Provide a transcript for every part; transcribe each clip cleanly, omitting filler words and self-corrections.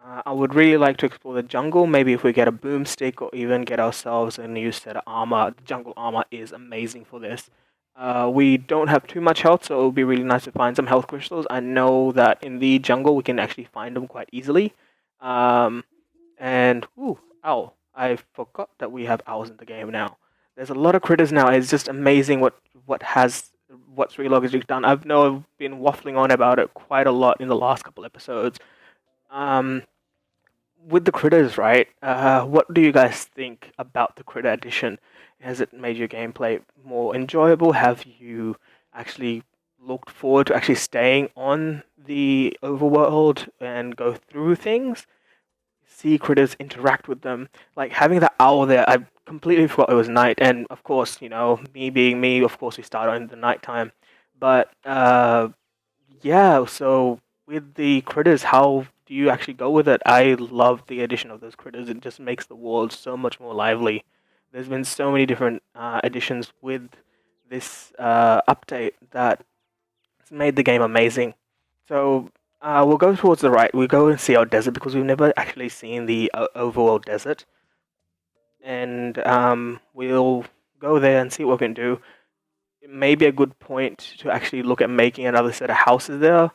I would really like to explore the jungle. Maybe if we get a boomstick or even get ourselves a new set of armor. The jungle armor is amazing for this. We don't have too much health, so it would be really nice to find some health crystals. I know that in the jungle we can actually find them quite easily. Um, and ooh, owl! I forgot that we have owls in the game now. There's a lot of critters now. It's just amazing what's Relogic's done. I've been waffling on about it quite a lot in the last couple episodes. Um, with the critters, right? What do you guys think about the critter addition? Has it made your gameplay more enjoyable? Have you actually looked forward to actually staying on the overworld and go through things? See critters, interact with them. Like having that owl there, I completely forgot it was night. And of course, me being me, of course, we start on the nighttime. But yeah, so with the critters, how do you actually go with it? I love the addition of those critters. It just makes the world so much more lively. There's been so many different additions with this update that it's made the game amazing. So we'll go towards the right. We go and see our desert because we've never actually seen the overworld desert, and we'll go there and see what we can do. It may be a good point to actually look at making another set of houses there.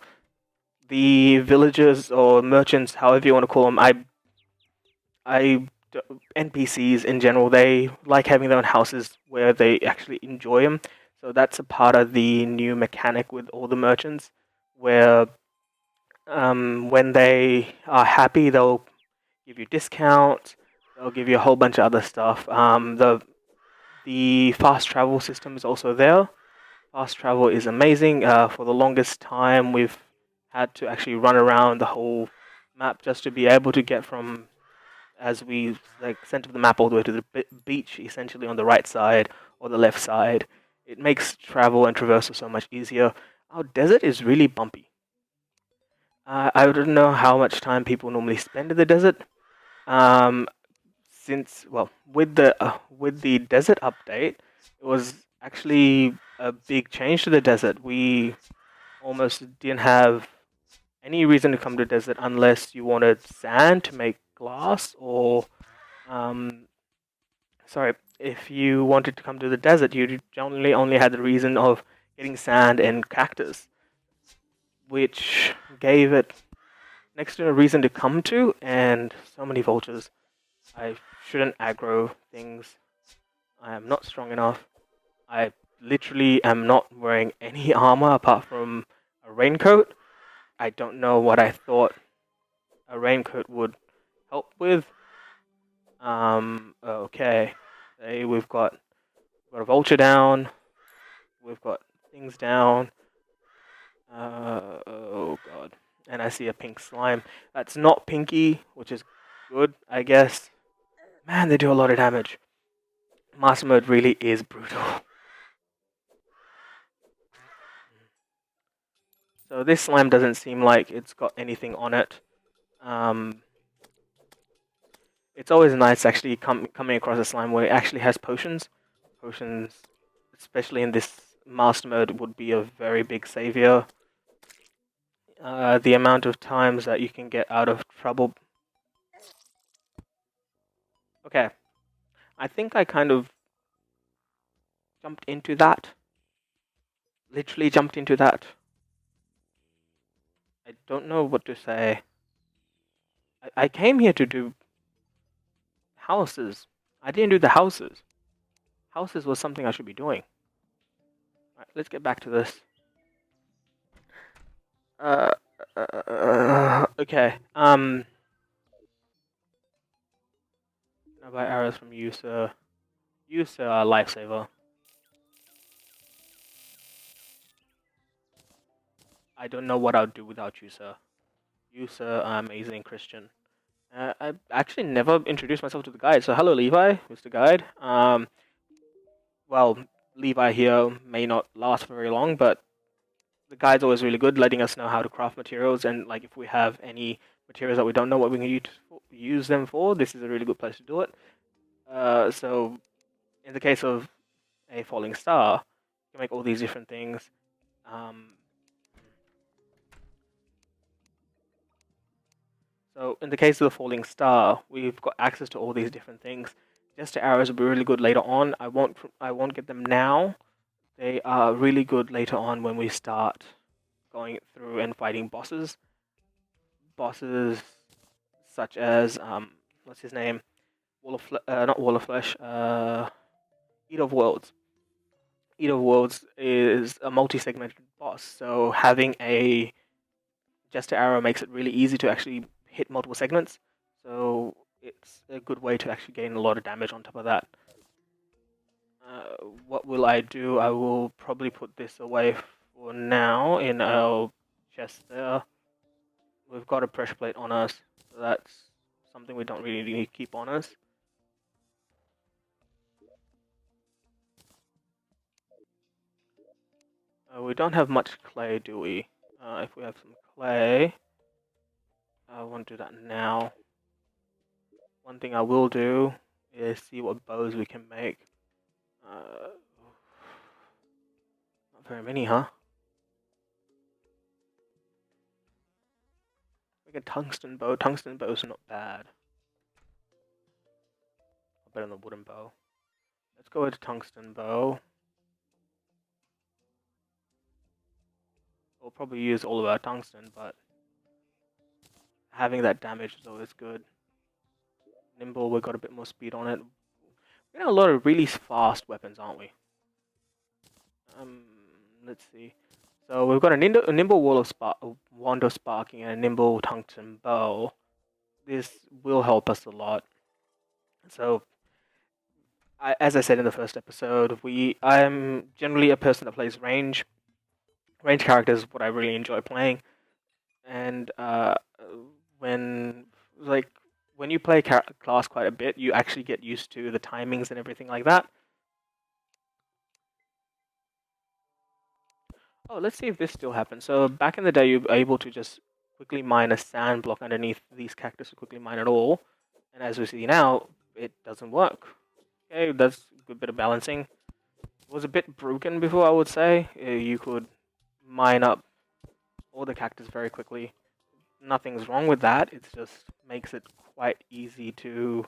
The villagers or merchants, however you want to call them, I NPCs in general, they like having their own houses where they actually enjoy them. So that's a part of the new mechanic with all the merchants, where when they are happy, they'll give you discounts. They'll give you a whole bunch of other stuff. The fast travel system is also there. Fast travel is amazing. For the longest time, we've had to actually run around the whole map just to be able to get from as we center the map all the way to the beach, essentially on the right side or the left side. It makes travel and traversal so much easier. Our desert is really bumpy. I don't know how much time people normally spend in the desert. Um, with the desert update, it was actually a big change to the desert. We almost didn't have any reason to come to the desert unless you wanted sand to make glass, or um, sorry, if you wanted to come to the desert, you generally only had the reason of getting sand and cactus, which gave it next to a reason to come to, and so many vultures. I shouldn't aggro things. I am not strong enough. I literally am not wearing any armor apart from a raincoat. I don't know what I thought a raincoat would help with. Okay. Hey, we've got a vulture down. We've got things down. Oh god. And I see a pink slime. That's not pinky, which is good, I guess. Man, they do a lot of damage. Master mode really is brutal. So this slime doesn't seem like it's got anything on it. It's always nice actually coming across a slime where it actually has potions. Potions, especially in this master mode, would be a very big savior. The amount of times that you can get out of trouble. Okay, I think I kind of jumped into that. Literally jumped into that. I don't know what to say. I came here to do houses. I didn't do the houses. Houses was something I should be doing. Alright, let's get back to this. Okay. I buy arrows from you, sir. You, sir, are a lifesaver. I don't know what I'll do without you, sir. You, sir, are amazing Christian. I actually never introduced myself to the guide. So hello, Levi, Mr. Guide. Well, Levi here may not last for very long, but the guide's always really good, letting us know how to craft materials, and like if we have any materials that we don't know what we can use them for, this is a really good place to do it. So in the case of a falling star, you can make all these different things. So in the case of the falling star, we've got access to all these different things. Jester arrows will be really good later on. I won't get them now. They are really good later on when we start going through and fighting bosses. Bosses such as what's his name? Not Wall of Flesh. Eat of Worlds. Eat of Worlds is a multi-segmented boss, so having a Jester arrow makes it really easy to actually hit multiple segments. So it's a good way to actually gain a lot of damage on top of that. What will I do? I will probably put this away for now in our chest there. We've got a pressure plate on us, so that's something we don't really need to keep on us. We don't have much clay, do we? If we have some clay, I won't do that now. One thing I will do is see what bows we can make. Not very many, huh? Like a tungsten bow. Tungsten bows are not bad. Better than the wooden bow. Let's go with a tungsten bow. We'll probably use all of our tungsten, but having that damage is always good. Nimble, we've got a bit more speed on it. We got a lot of really fast weapons, aren't we? Let's see. So we've got a nimble wand of sparking and a nimble tungsten bow. This will help us a lot. So, as I said in the first episode, I'm generally a person that plays range. Range characters is what I really enjoy playing, and when when you play class quite a bit, you actually get used to the timings and everything like that. Oh, let's see if this still happens. So back in the day, you were able to just quickly mine a sand block underneath these cactus to quickly mine it all. And as we see now, it doesn't work. Okay, that's a good bit of balancing. It was a bit broken before, I would say. You could mine up all the cactus very quickly. Nothing's wrong with that. It just makes it quite easy to...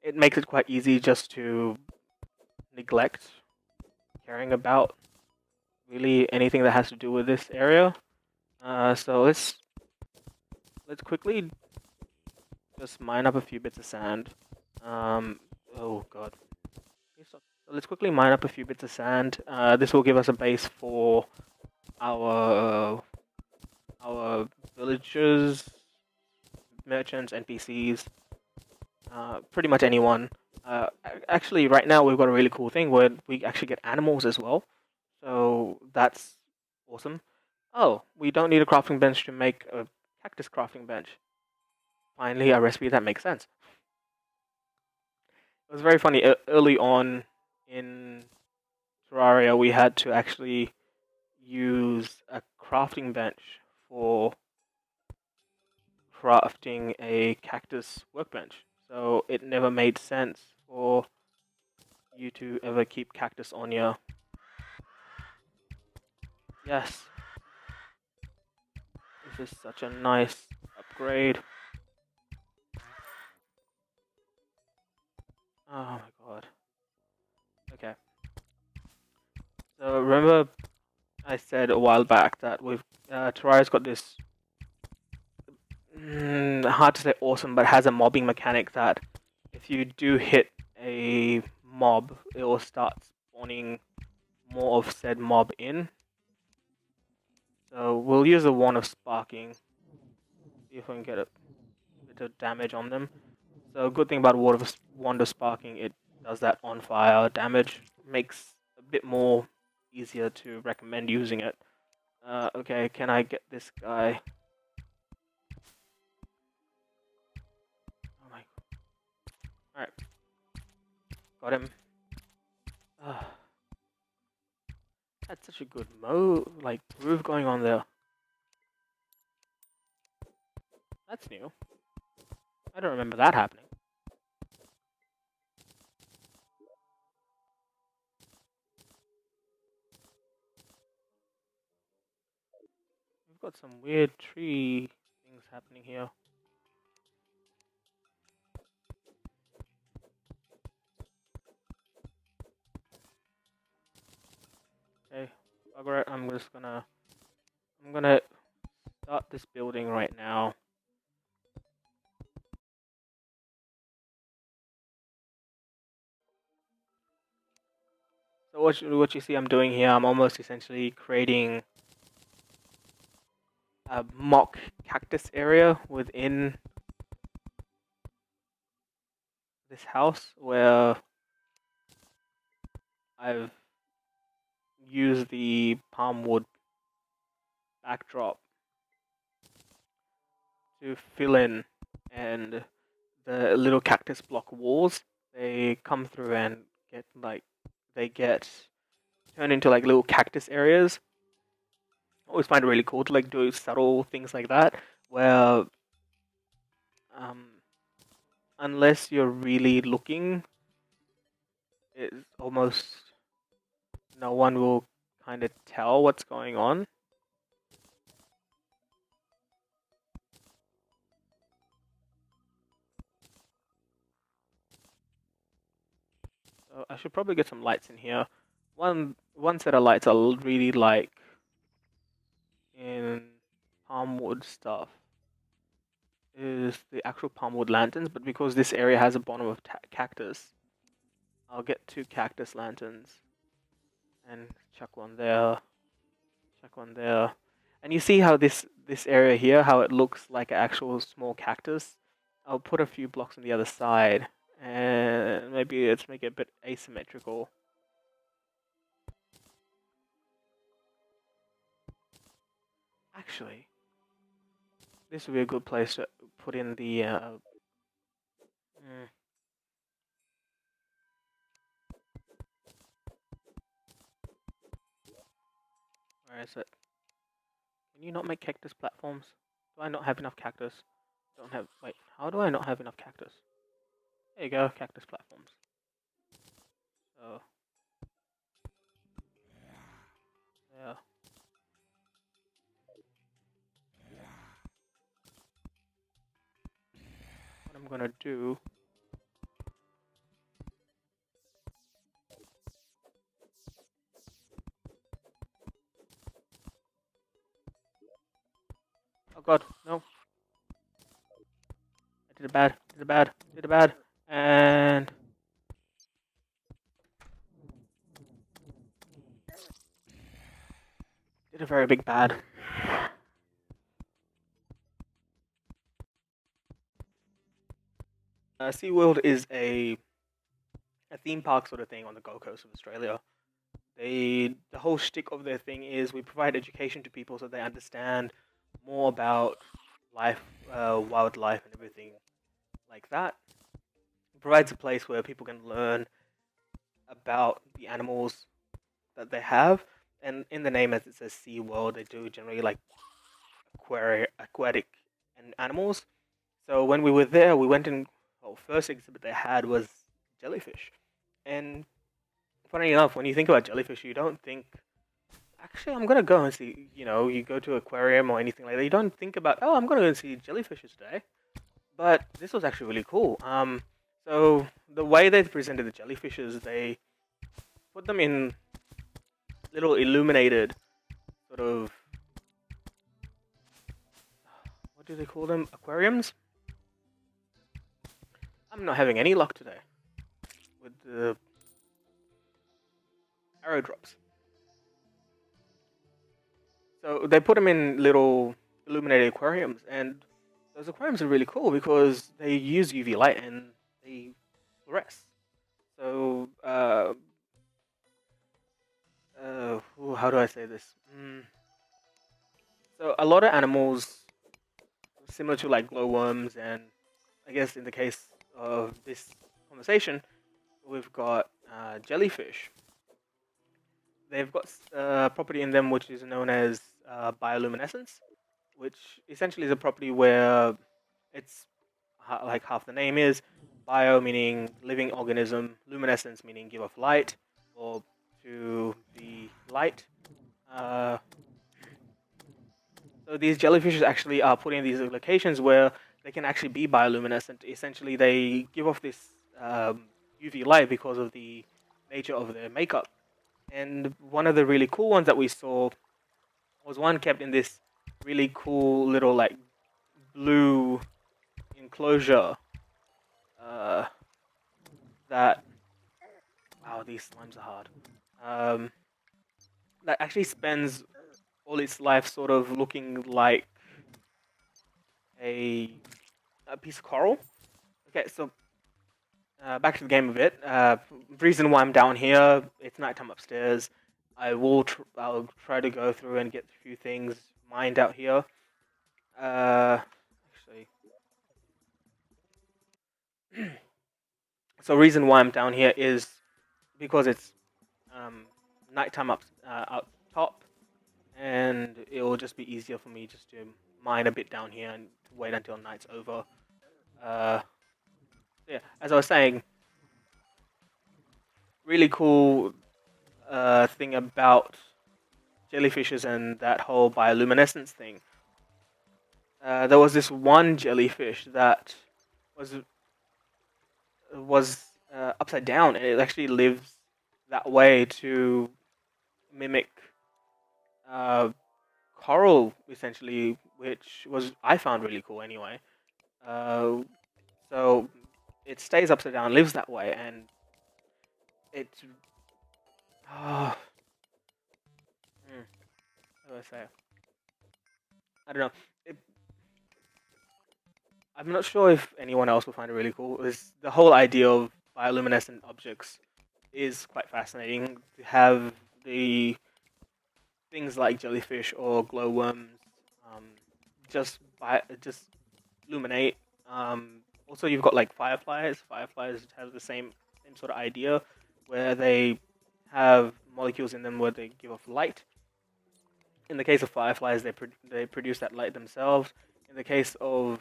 It makes it quite easy just to neglect caring about really anything that has to do with this area. So let's quickly just mine up a few bits of sand. Oh god. So let's quickly mine up a few bits of sand. This will give us a base for our villagers, merchants, NPCs, pretty much anyone. Actually, right now we've got a really cool thing where we actually get animals as well. So that's awesome. Oh, we don't need a crafting bench to make a cactus crafting bench. Finally, a recipe that makes sense. It was very funny. Early on in Terraria, we had to actually use a crafting bench for crafting a cactus workbench. So it never made sense for you to ever keep cactus on your... Yes. This is such a nice upgrade. Oh my god. Okay. So remember I said a while back that we've Terraria's got this hard to say awesome, but has a mobbing mechanic that if you do hit a mob, it will start spawning more of said mob in. So we'll use a wand of sparking. See if we can get a bit of damage on them. So good thing about wand of sparking, it does that on fire damage. Makes a bit more easier to recommend using it. Okay, can I get this guy? Oh my. Alright. Got him. That's such a good groove going on there. That's new. I don't remember that happening. We've got some weird tree things happening here. Okay, bugger it. I'm gonna start this building right now. So what you see I'm doing here, I'm almost essentially creating a mock cactus area within this house where I've used the palm wood backdrop to fill in, and the little cactus block walls, they come through and get turned into like little cactus areas. I always find it really cool to like do subtle things like that where um unless you're really looking, it's almost no one will kind of tell what's going on. So I should probably get some lights in here. One set of lights I really like in palmwood stuff is the actual palmwood lanterns, but because this area has a bottom of cactus, I'll get 2 cactus lanterns and chuck one there, chuck one there. And you see how this area here, how it looks like an actual small cactus? I'll put a few blocks on the other side, and maybe let's make it a bit asymmetrical. Actually, this would be a good place to put in the. Where is it? Can you not make cactus platforms? Do I not have enough cactus? Don't have. Wait, how do I not have enough cactus? There you go, cactus platforms. So. Yeah. What I'm gonna do. Oh god, no. I did it bad, did it bad, did it bad. And. Did a very big bad. SeaWorld is a theme park sort of thing on the Gold Coast of Australia. The whole shtick of their thing is we provide education to people so they understand more about life, wildlife, and everything like that. It provides a place where people can learn about the animals that they have, and in the name, as it says Sea World, they do generally like aquatic and animals. So when we were there, we went in. Well, first exhibit they had was jellyfish, and funny enough, when you think about jellyfish, you don't think. Actually, I'm gonna go and see. You know, you go to an aquarium or anything like that. You don't think about, oh, I'm gonna go and see jellyfishes today. But this was actually really cool. So the way they presented the jellyfishes, they put them in little illuminated sort of, what do they call them? Aquariums. I'm not having any luck today with the arrow drops. So they put them in little illuminated aquariums, and those aquariums are really cool because they use UV light and they fluoresce. So, how do I say this? So a lot of animals, similar to like glowworms, and I guess in the case of this conversation, we've got jellyfish. They've got a property in them which is known as bioluminescence, which essentially is a property where it's like half the name is bio meaning living organism, luminescence meaning give off light or to be light. So these jellyfishes actually are put in these locations where they can actually be bioluminescent. Essentially, they give off this UV light because of the nature of their makeup. And one of the really cool ones that we saw was one kept in this really cool little like blue enclosure. Uh, that wow, these slimes are hard. Um, that actually spends all its life sort of looking like a piece of coral. Okay, so back to the game a bit. Reason why I'm down here, it's nighttime upstairs. I'll try to go through and get a few things mined out here. Actually, so reason why I'm down here is because it's nighttime up top, and it will just be easier for me just to mine a bit down here and wait until night's over. Uh, yeah, as I was saying, really cool thing about jellyfishes and that whole bioluminescence thing. There was this one jellyfish that was was upside down, and it actually lives that way to mimic uh, coral, essentially, which was I found really cool anyway. Uh, so it stays upside down, lives that way, and it's oh, how do I say? I don't know. It, I'm not sure if anyone else will find it really cool. Is the whole idea of bioluminescent objects is quite fascinating. To have the things like jellyfish or glowworms um, just illuminate. Also, you've got like fireflies. Fireflies have the same sort of idea, where they have molecules in them where they give off light. In the case of fireflies, they produce that light themselves. In the case of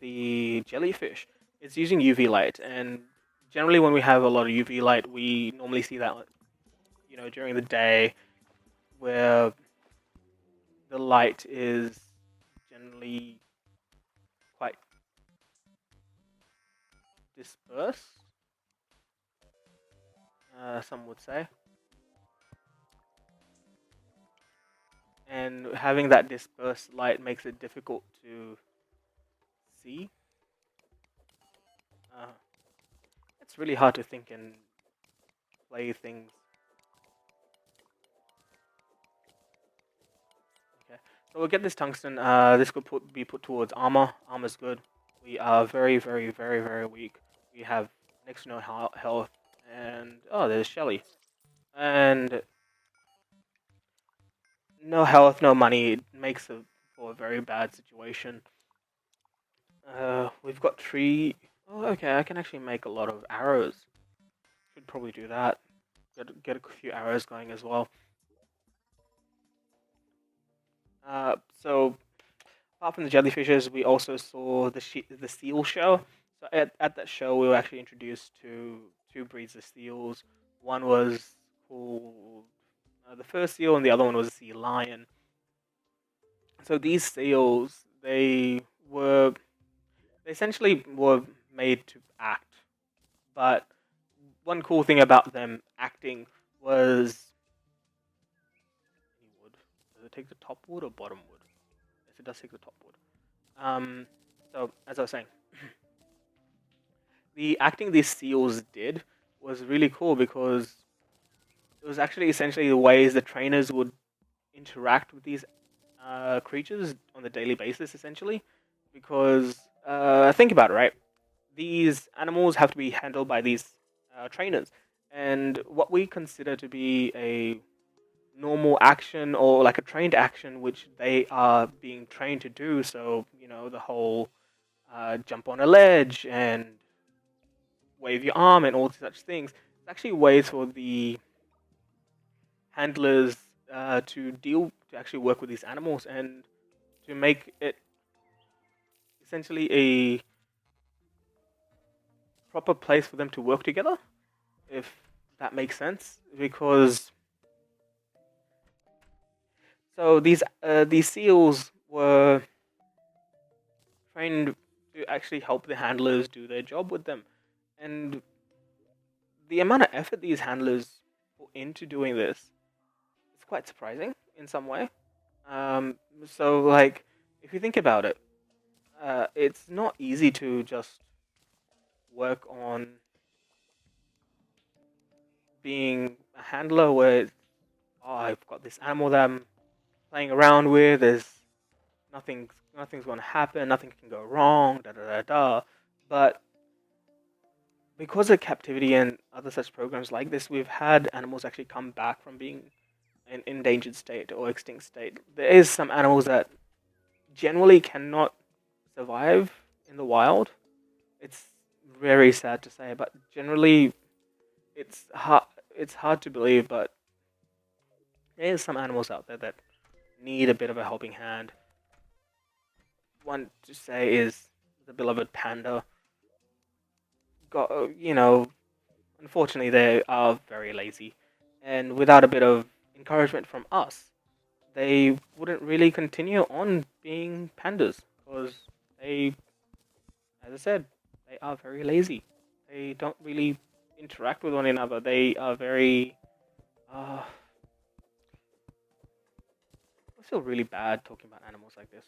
the jellyfish, it's using UV light, and generally when we have a lot of UV light, we normally see that during the day, where the light is generally quite dispersed. Some would say, and having that dispersed light makes it difficult to see. Uh, it's really hard to think and play things. Okay, so we'll get this tungsten. This could be put towards armor. Armor's good. We are very, very, very, very weak. We have next to no health, and oh, there's Shelly, and no health, no money. It makes for a very bad situation. We've got tree. Oh, okay. I can actually make a lot of arrows. Should probably do that. Get a few arrows going as well. So apart from the jellyfishes, we also saw the seal show. So at that show, we were actually introduced to two breeds of seals. One was called the first seal, and the other one was a sea lion. So these seals, they essentially were made to act, but one cool thing about them acting was any wood. Does it take the top wood or bottom wood? Yes, it does take the top wood. Um, so as I was saying, the acting these seals did was really cool because it was actually essentially the ways the trainers would interact with these creatures on a daily basis, essentially. Because think about it, right? These animals have to be handled by these trainers, and what we consider to be a normal action or like a trained action, which they are being trained to do. So the whole jump on a ledge and wave your arm and all such things. It's actually ways for the handlers to actually work with these animals and to make it essentially a proper place for them to work together, if that makes sense. Because so these seals were trained to actually help the handlers do their job with them. And the amount of effort these handlers put into doing this is quite surprising in some way. Um, so, like, if you think about it, it's not easy to just work on being a handler where, oh, I've got this animal that I'm playing around with. Nothing's going to happen. Nothing can go wrong. Da da da da. But because of captivity and other such programs like this, we've had animals actually come back from being an endangered state or extinct state. There is some animals that generally cannot survive in the wild. It's very sad to say, but generally it's hard. It's hard to believe, but there is some animals out there that need a bit of a helping hand. One to say is the beloved panda. Got unfortunately they are very lazy, and without a bit of encouragement from us, they wouldn't really continue on being pandas because they, as I said, they are very lazy. They don't really interact with one another. They are very. I feel really bad talking about animals like this.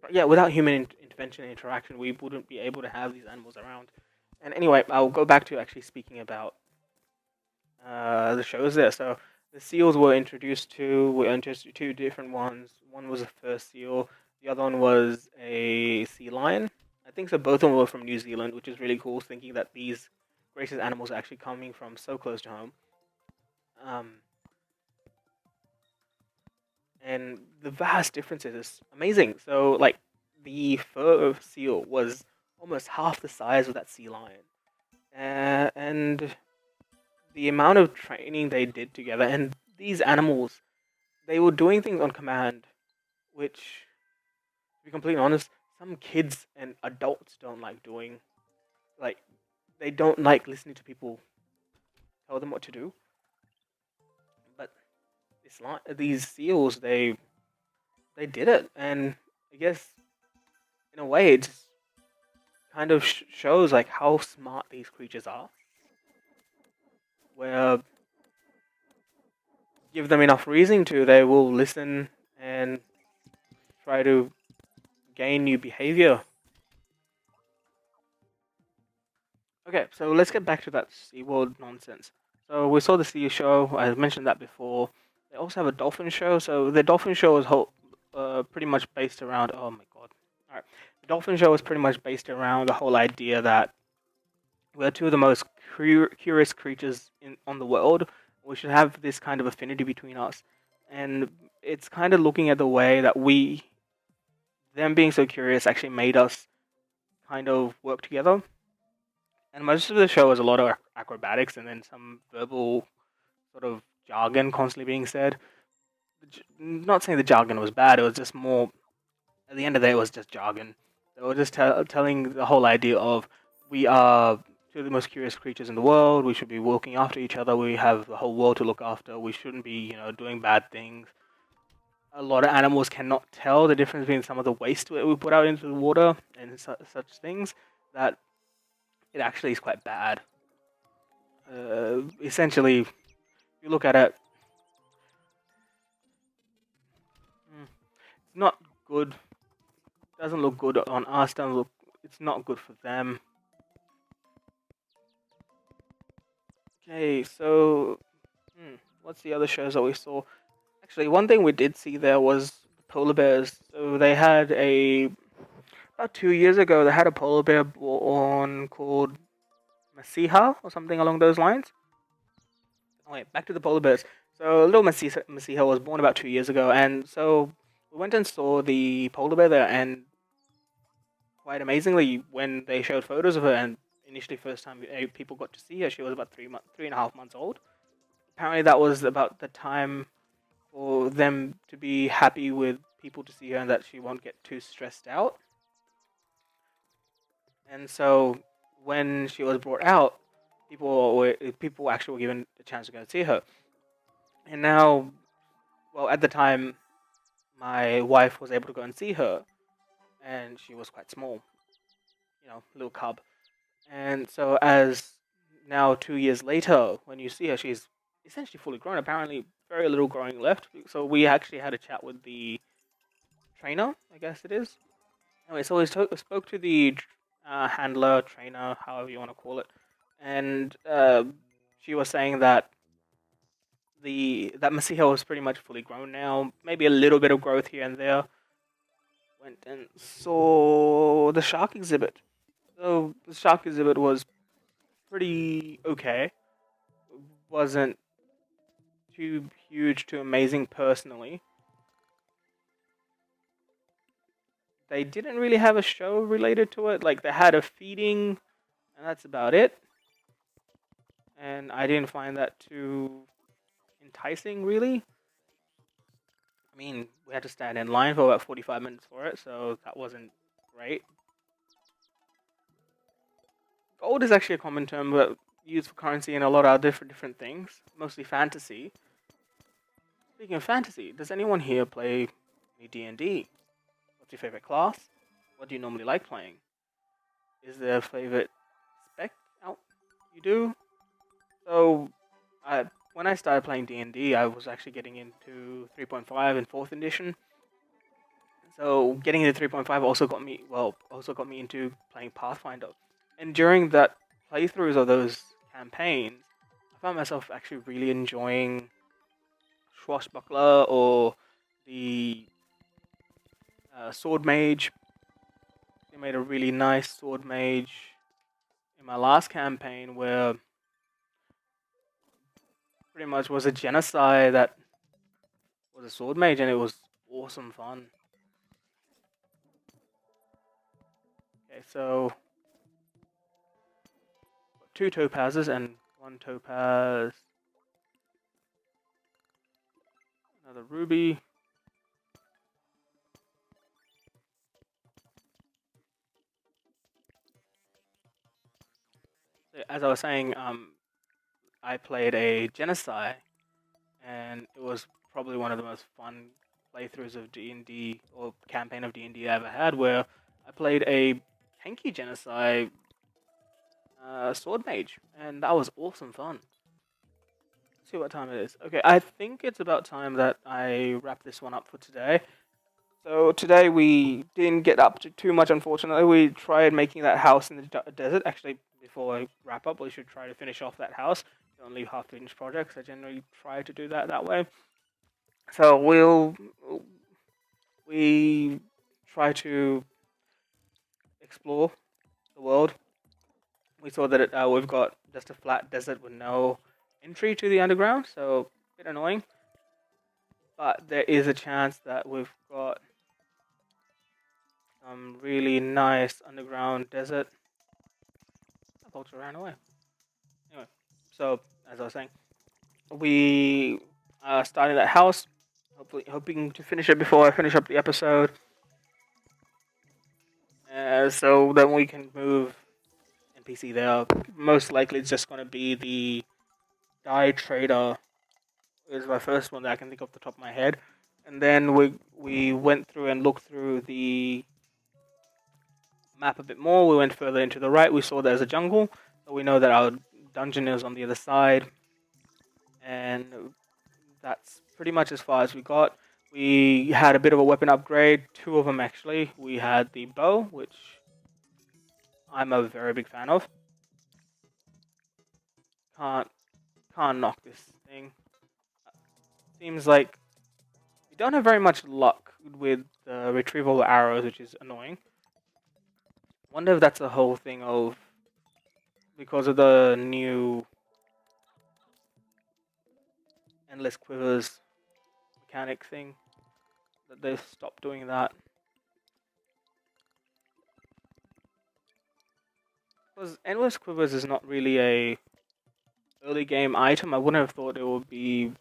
But yeah, without human intervention and interaction, we wouldn't be able to have these animals around. And anyway, I'll go back to actually speaking about the shows there. So the seals were introduced to were introduced to two different ones. One was a fur seal. The other one was a sea lion. I think so. Both of them were from New Zealand, which is really cool. Thinking that these gracious animals are actually coming from so close to home. Um, and the vast differences is amazing. So like the fur seal was almost half the size of that sea lion, and the amount of training they did together, and these animals, they were doing things on command, which, to be completely honest, some kids and adults don't like doing. Like, they don't like listening to people tell them what to do. But these seals, they did it, and I guess in a way, it just kind of shows like how smart these creatures are. Where give them enough reason to, they will listen and try to gain new behavior. Okay, so let's get back to that SeaWorld nonsense. So we saw the Sea Show. I mentioned that before. They also have a Dolphin Show. So the Dolphin Show is pretty much based around. Oh my god! All right, the Dolphin Show is pretty much based around the whole idea that we're two of the most curious creatures on the world. We should have this kind of affinity between us, and it's kind of looking at the way that them being so curious, actually made us kind of work together. And most of the show is a lot of acrobatics and then some verbal sort of jargon constantly being said. Not saying the jargon was bad, it was just more, at the end of the day, it was just jargon. They were just telling the whole idea of we are two of the most curious creatures in the world, we should be looking after each other, we have the whole world to look after, we shouldn't be, doing bad things. A lot of animals cannot tell the difference between some of the waste that we put out into the water and such things, that it actually is quite bad. Essentially, if you look at it, it's not good. Doesn't look good on us. Doesn't look. It's not good for them. Okay, so what's the other shows that we saw? Actually, one thing we did see there was polar bears. So they had about 2 years ago. They had a polar bear born called Masiha or something along those lines. Oh wait, back to the polar bears. So little Masiha was born about 2 years ago, and so we went and saw the polar bear there, and quite amazingly, when they showed photos of her, and initially first time people got to see her, she was about 3.5 months old. Apparently, that was about the time for them to be happy with people to see her, and that she won't get too stressed out. And so, when she was brought out, people actually were given a chance to go and see her. And now, well, at the time, my wife was able to go and see her, and she was quite small, little cub. And so, as now 2 years later, when you see her, she's essentially fully grown. Apparently, very little growing left. So we actually had a chat with the trainer, I guess it is. Anyway, so we spoke to the handler, trainer, however you want to call it, and she was saying that that Masiha was pretty much fully grown now. Maybe a little bit of growth here and there. Went and saw the shark exhibit. So the shark exhibit was pretty okay. Wasn't too huge, too amazing personally. They didn't really have a show related to it. Like they had a feeding, and that's about it. And I didn't find that too enticing, really. I mean, we had to stand in line for about 45 minutes for it, so that wasn't great. Gold is actually a common term but used for currency in a lot of different things, mostly fantasy. Speaking of fantasy, does anyone here play any D&D? What's your favorite class? What do you normally like playing? Is there a favorite spec out you do? So, I, when I started playing D&D, I was actually getting into 3.5 and 4th edition. So, getting into 3.5 also got me into playing Pathfinder. And during that playthroughs of those campaigns, I found myself actually really enjoying Swashbuckler or the Sword Mage. They made a really nice Sword Mage in my last campaign where pretty much was a genocide that was a Sword Mage, and it was awesome fun. Okay, so two topazes and one topaz, another ruby. So as I was saying, I played a genocide, and it was probably one of the most fun playthroughs of D&D or campaign of D&D I ever had, where I played a tanky genocide sword mage, and that was awesome fun. Let's see what time it is. Okay, I think it's about time that I wrap this one up for today. So today we didn't get up to too much, unfortunately. We tried making that house in the desert. Actually, before I wrap up, we should try to finish off that house. Don't leave half-finished projects. I generally try to do that way. So we try to explore the world. We saw that we've got just a flat desert with no entry to the underground, so a bit annoying. But there is a chance that we've got some really nice underground desert. That vulture ran away. Anyway, so as I was saying, we started that house, hoping to finish it before I finish up the episode. So then we can move NPC there. Most likely, it's just going to be the Die Trader. Is my first one that I can think off the top of my head, and then we went through and looked through the map a bit more. We went further into the right. We saw there's a jungle, so we know that our dungeon is on the other side, and that's pretty much as far as we got. We had a bit of a weapon upgrade, two of them actually. We had the bow, which I'm a very big fan of. Can't can't knock this thing. Seems like we don't have very much luck with the retrieval arrows, which is annoying. Wonder if that's a whole thing of because of the new endless quivers mechanic thing that they've stopped doing that. Because endless quivers is not really a early game item. I wouldn't have thought it would be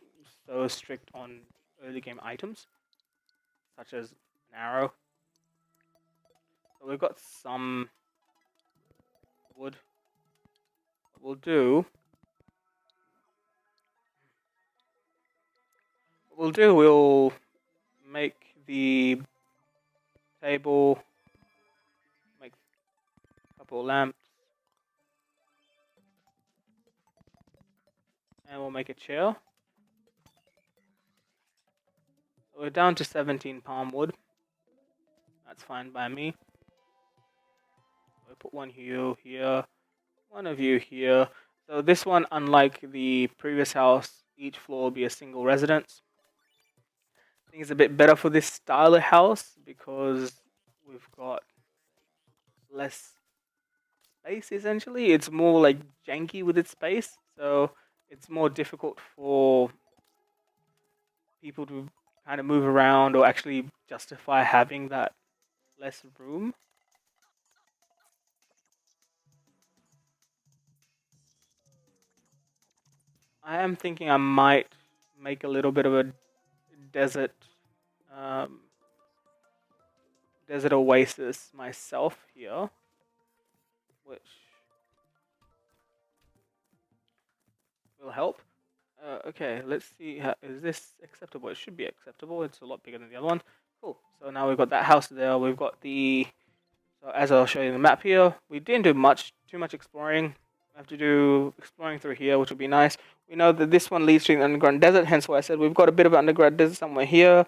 so strict on early game items, such as an arrow. So we've got some wood. What we'll do we'll do, we'll make the table, make a couple lamps, and we'll make a chair. We're down to 17 palm wood. That's fine by me. We'll put one here, one of you here. So this one, unlike the previous house, each floor will be a single residence. I think it's a bit better for this style of house because we've got less space essentially. It's more like janky with its space, so it's more difficult for people to kind of move around or actually justify having that less room. I am thinking I might make a little bit of a desert um, desert oasis myself here, which will help. Okay, let's see. Is this acceptable? It should be acceptable. It's a lot bigger than the other one. Cool. So now we've got that house there. We've got the. So as I'll show you the map here, we didn't do too much exploring. We have to do exploring through here, which would be nice. We know that this one leads to the underground desert. Hence why I said we've got a bit of underground desert somewhere here.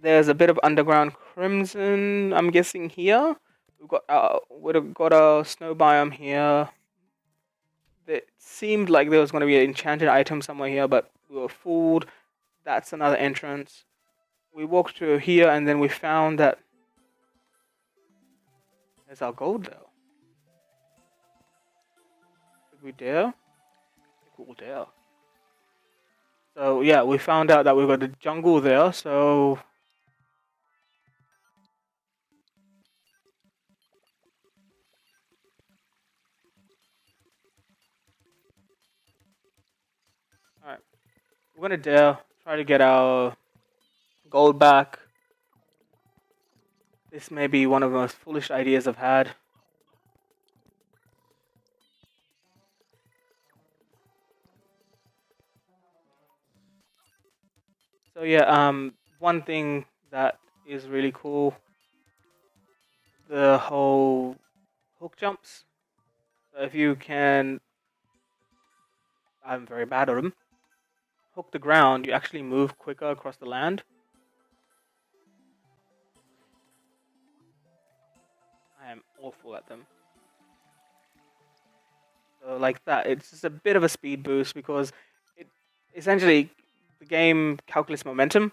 There's a bit of underground crimson. I'm guessing here. Would have got a snow biome here. It seemed like there was going to be an enchanted item somewhere here, but we were fooled. That's another entrance. We walked through here, and then we found that there's our gold though. Did we dare? I think we'll dare. So yeah, we found out that we've got a jungle there, so alright. We're gonna dare try to get our gold back. This may be one of the most foolish ideas I've had. So yeah, one thing that is really cool, the whole hook jumps. So if you can, I'm very bad at them, hook the ground, you actually move quicker across the land. I am awful at them. So like that, it's just a bit of a speed boost because it essentially the game calculates momentum,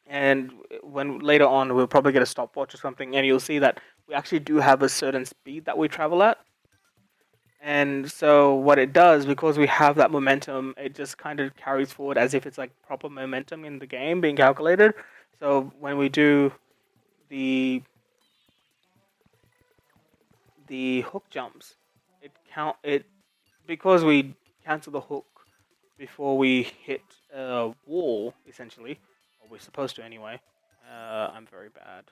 and when later on we'll probably get a stopwatch or something, and you'll see that we actually do have a certain speed that we travel at. And so what it does, because we have that momentum, it just kind of carries forward as if it's like proper momentum in the game being calculated. So when we do the hook jumps, it because we cancel the hook before we hit a wall, essentially, or we're supposed to anyway. I'm very bad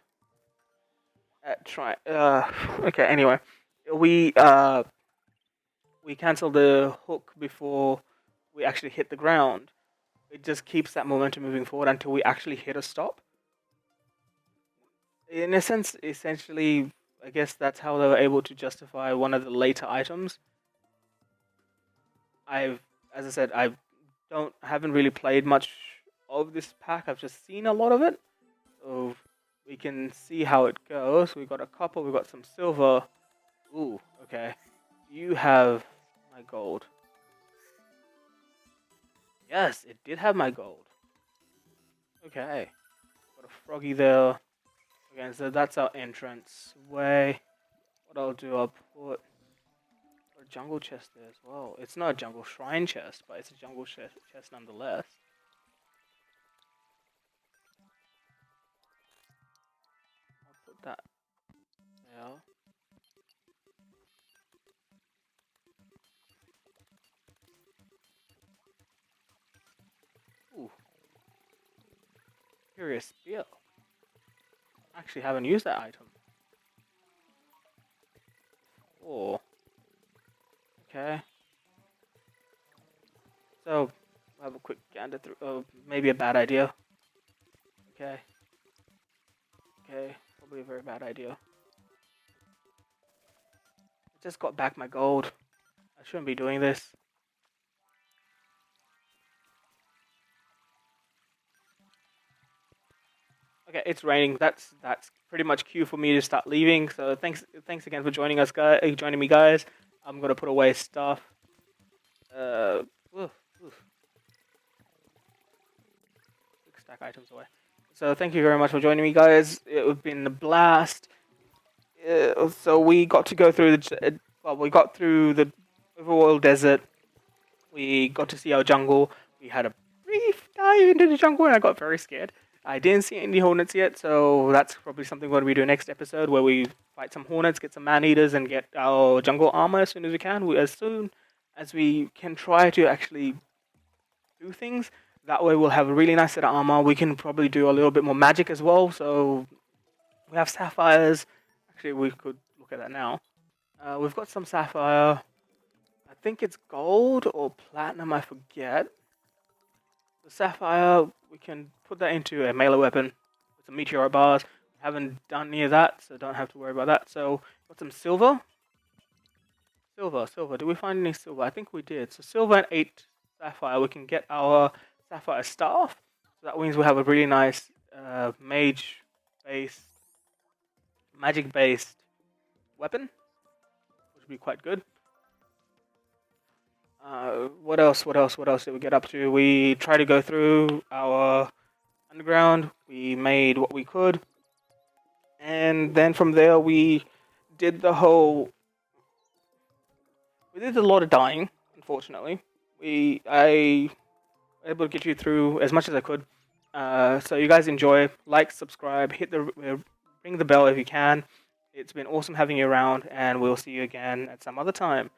at try. Okay. Anyway, we we cancel the hook before we actually hit the ground. It just keeps that momentum moving forward until we actually hit a stop. In a sense, essentially, I guess that's how they were able to justify one of the later items. As I said, haven't really played much of this pack. I've just seen a lot of it, so we can see how it goes. We got a copper, we got some silver. Ooh, okay. You have my gold. Yes, it did have my gold. Okay, got a froggy there. Okay, so that's our entrance way. What I'll do, I'll put a jungle chest there as well. It's not a jungle shrine chest, but it's a jungle chest nonetheless. I'll put that there. Ooh. Curious spear. Actually haven't used that item. Oh. Okay. So, have a quick gander through. Oh, maybe a bad idea. Okay. Okay. Probably a very bad idea. I just got back my gold. I shouldn't be doing this. Okay, it's raining. That's pretty much cue for me to start leaving. So thanks again for joining us, guys. Joining me, guys. I'm gonna put away stuff. Uh, oof, oof. Quick stack items away. So thank you very much for joining me, guys. It's been a blast. So we got to go through we got through the overworld desert. We got to see our jungle. We had a brief dive into the jungle, and I got very scared. I didn't see any hornets yet, so that's probably something we're going to be doing next episode, where we fight some hornets, get some man eaters, and get our jungle armor as soon as we can. As soon as we can try to actually do things. That way, we'll have a really nice set of armor. We can probably do a little bit more magic as well. So we have sapphires. Actually, we could look at that now. We've got some sapphire. I think it's gold or platinum, I forget. The sapphire, we can put that into a melee weapon with some meteor bars. Haven't done any of that, so don't have to worry about that. So, got some silver. Silver. Did we find any silver? I think we did. So, silver and 8 sapphire, we can get our sapphire staff. So, that means we have a really nice mage-based, magic-based weapon, which would be quite good. What else did we get up to? We tried to go through our underground. We made what we could. And then from there, we did a lot of dying, unfortunately. I was able to get you through as much as I could. So you guys enjoy, like, subscribe, ring the bell if you can. It's been awesome having you around, and we'll see you again at some other time.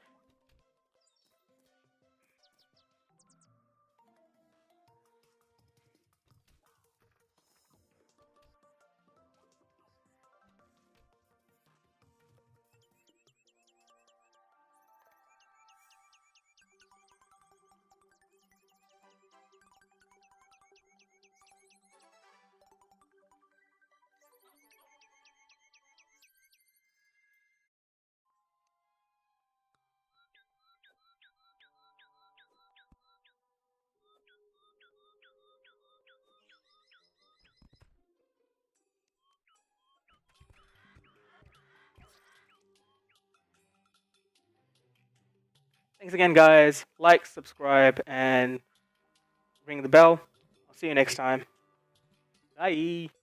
Thanks again, guys. Like, subscribe, and ring the bell. I'll see you next time. Bye.